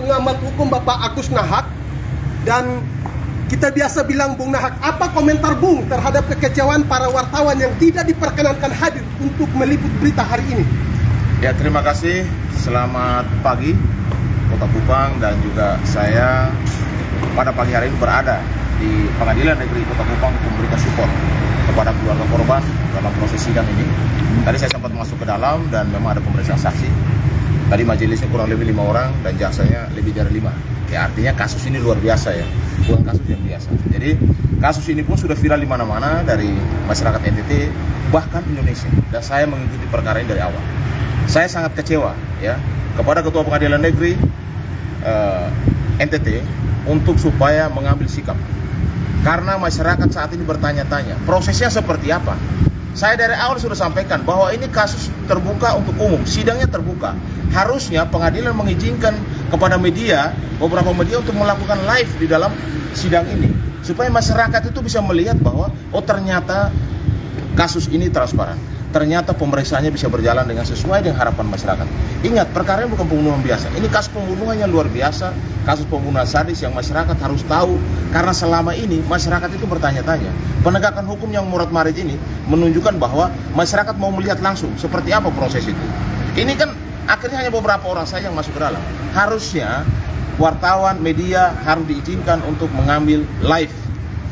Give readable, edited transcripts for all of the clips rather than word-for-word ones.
pengamat hukum Bapak Agus Nahak, dan kita biasa bilang Bung Nahak, apa komentar Bung terhadap kekecewaan para wartawan yang tidak diperkenankan hadir untuk meliput berita hari ini? Ya, terima kasih. Selamat pagi Kota Kupang, dan juga saya pada pagi hari ini berada di Pengadilan Negeri Kota Kupang untuk memberikan support kepada keluarga korban dalam proses sidang ini. Tadi saya sempat masuk ke dalam dan memang ada pemeriksaan saksi. Tadi majelisnya kurang lebih 5 orang dan jaksanya lebih dari 5. Ya, artinya kasus ini luar biasa ya, bukan kasus yang biasa. Jadi kasus ini pun sudah viral di mana-mana dari masyarakat NTT bahkan Indonesia. Dan saya mengikuti perkara ini dari awal. Saya sangat kecewa ya kepada Ketua Pengadilan Negeri NTT untuk supaya mengambil sikap. Karena masyarakat saat ini bertanya-tanya, prosesnya seperti apa? Saya dari awal sudah sampaikan bahwa ini kasus terbuka untuk umum, sidangnya terbuka. Harusnya pengadilan mengizinkan kepada media, beberapa media untuk melakukan live di dalam sidang ini. Supaya masyarakat itu bisa melihat bahwa, oh ternyata kasus ini transparan. Ternyata pemeriksaannya bisa berjalan dengan sesuai dengan harapan masyarakat. Ingat, perkara ini bukan pembunuhan biasa. Ini kasus pembunuhan yang luar biasa, kasus pembunuhan sadis yang masyarakat harus tahu. Karena selama ini masyarakat itu bertanya-tanya. Penegakan hukum yang murat-marit ini menunjukkan bahwa masyarakat mau melihat langsung seperti apa proses itu. Ini kan akhirnya hanya beberapa orang saja yang masuk ke dalam. Harusnya wartawan, media harus diizinkan untuk mengambil live,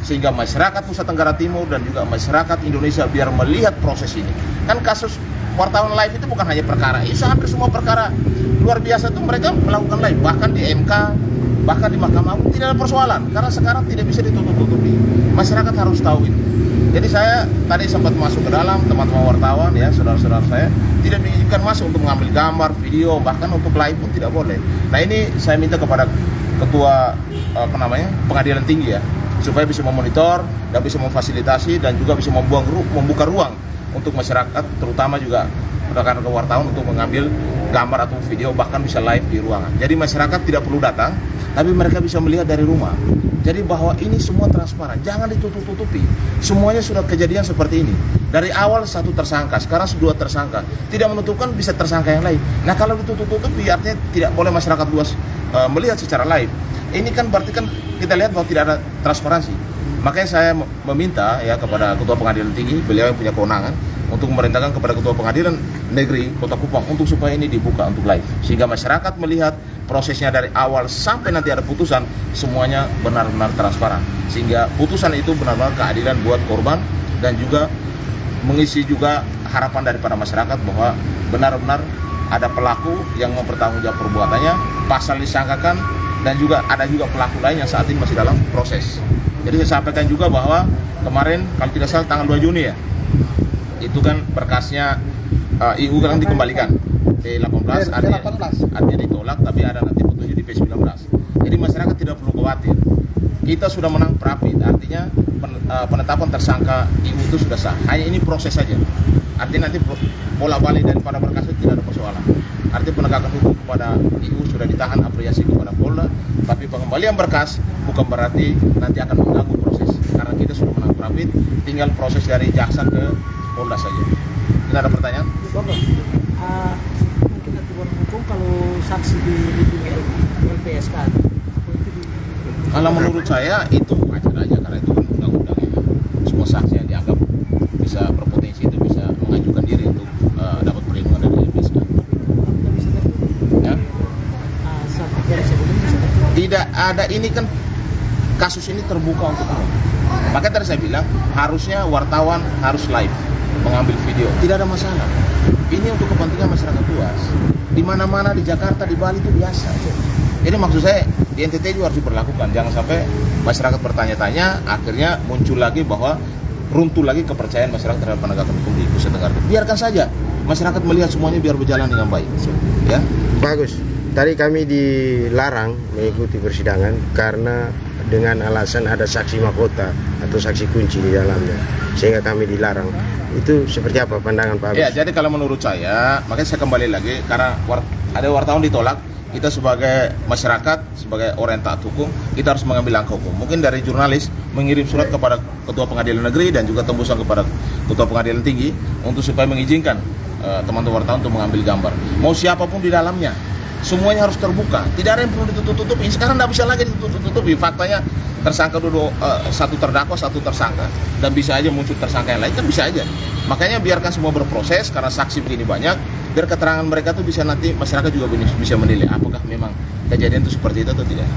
sehingga masyarakat Nusa Tenggara Timur dan juga masyarakat Indonesia biar melihat proses ini. Kan kasus wartawan live itu bukan hanya perkara, itu hampir semua perkara luar biasa itu mereka melakukan live, bahkan di MK, bahkan di Mahkamah Agung tidak ada persoalan, karena sekarang tidak bisa ditutup-tutupi. Masyarakat harus tahu ini. Jadi saya tadi sempat masuk ke dalam, teman-teman wartawan ya, saudara-saudara saya tidak diizinkan masuk untuk mengambil gambar, video, bahkan untuk live pun tidak boleh. Nah, ini saya minta kepada Ketua Pengadilan Tinggi ya, supaya bisa memonitor dan bisa memfasilitasi dan juga bisa membuka ruang untuk masyarakat, terutama juga rekan-rekan wartawan untuk mengambil gambar atau video, bahkan bisa live di ruangan. Jadi masyarakat tidak perlu datang, tapi mereka bisa melihat dari rumah. Jadi bahwa ini semua transparan, jangan ditutup-tutupi. Semuanya sudah kejadian seperti ini. Dari awal satu tersangka, sekarang dua tersangka. Tidak menutupkan bisa tersangka yang lain. Nah, kalau ditutup-tutupi artinya tidak boleh masyarakat luas melihat secara live. Ini kan berarti kan kita lihat bahwa tidak ada transparansi. Makanya saya meminta ya kepada Ketua Pengadilan Tinggi, beliau yang punya kewenangan, untuk memerintahkan kepada Ketua Pengadilan Negeri Kota Kupang untuk supaya ini dibuka untuk live, sehingga masyarakat melihat prosesnya dari awal sampai nanti ada putusan, semuanya benar-benar transparan, sehingga putusan itu benar-benar keadilan buat korban dan juga mengisi juga harapan daripada masyarakat bahwa benar-benar ada pelaku yang mempertanggungjawab perbuatannya, pasal disangkakan, dan juga ada juga pelaku lain yang saat ini masih dalam proses. Jadi saya sampaikan juga bahwa kemarin kalau tidak salah tanggal 2 Juni ya, itu kan berkasnya IU kan dikembalikan P18, artinya ditolak, tapi ada nanti petunjuk di P19. Jadi masyarakat tidak perlu khawatir, kita sudah menang pra-pid, artinya penetapan tersangka IU itu sudah sah. Hanya ini proses saja, artinya nanti bola balik daripada berkas itu tidak ada persoalan. Artinya penegakan hukum kepada IU sudah ditahan, apresiasi kepada Polda, tapi pengembalian berkas bukan berarti nanti akan mengganggu proses, karena kita sudah menang pra-pid, tinggal proses dari jaksa ke Polda saja. Tidak ada pertanyaan? Bapak, mungkin aturan hukum kalau saksi di LPSK kalau menurut saya itu wajar aja, karena itu kan undang-undang ya. Semua saksi yang dianggap bisa berpotensi itu bisa mengajukan diri untuk dapat perlindungan dari LPSK ya? Tidak ada, ini kan kasus ini terbuka untuk umum. Makanya tadi saya bilang harusnya wartawan harus live mengambil video, tidak ada masalah. Ini untuk kepentingan masyarakat luas. Di mana-mana di Jakarta, di Bali itu biasa. Jadi maksud saya di NTT juga harus diberlakukan. Jangan sampai masyarakat bertanya-tanya, akhirnya muncul lagi bahwa runtuh lagi kepercayaan masyarakat terhadap penegakan hukum di Nusa Tenggara. Biarkan saja masyarakat melihat semuanya biar berjalan dengan baik. Ya, bagus. Tadi kami dilarang mengikuti persidangan karena dengan alasan ada saksi mahkota atau saksi kunci di dalamnya, sehingga kami dilarang. Itu seperti apa pandangan Pak Agus? Ya, jadi kalau menurut saya, makanya saya kembali lagi, karena ada wartawan ditolak, kita sebagai masyarakat, sebagai orang yang taat hukum, kita harus mengambil langkah hukum. Mungkin dari jurnalis mengirim surat kepada Ketua Pengadilan Negeri dan juga tembusan kepada Ketua Pengadilan Tinggi untuk supaya mengizinkan teman-teman wartawan untuk mengambil gambar. Mau siapapun di dalamnya, semuanya harus terbuka, tidak ada yang perlu ditutup-tutupi. Sekarang tidak bisa lagi ditutup-tutupi. Faktanya tersangka dulu satu terdakwa, satu tersangka, dan bisa aja muncul tersangka yang lain, kan bisa aja. Makanya biarkan semua berproses, karena saksi begini banyak, biar keterangan mereka tuh bisa nanti masyarakat juga bisa menilai apakah memang kejadian itu seperti itu atau tidak.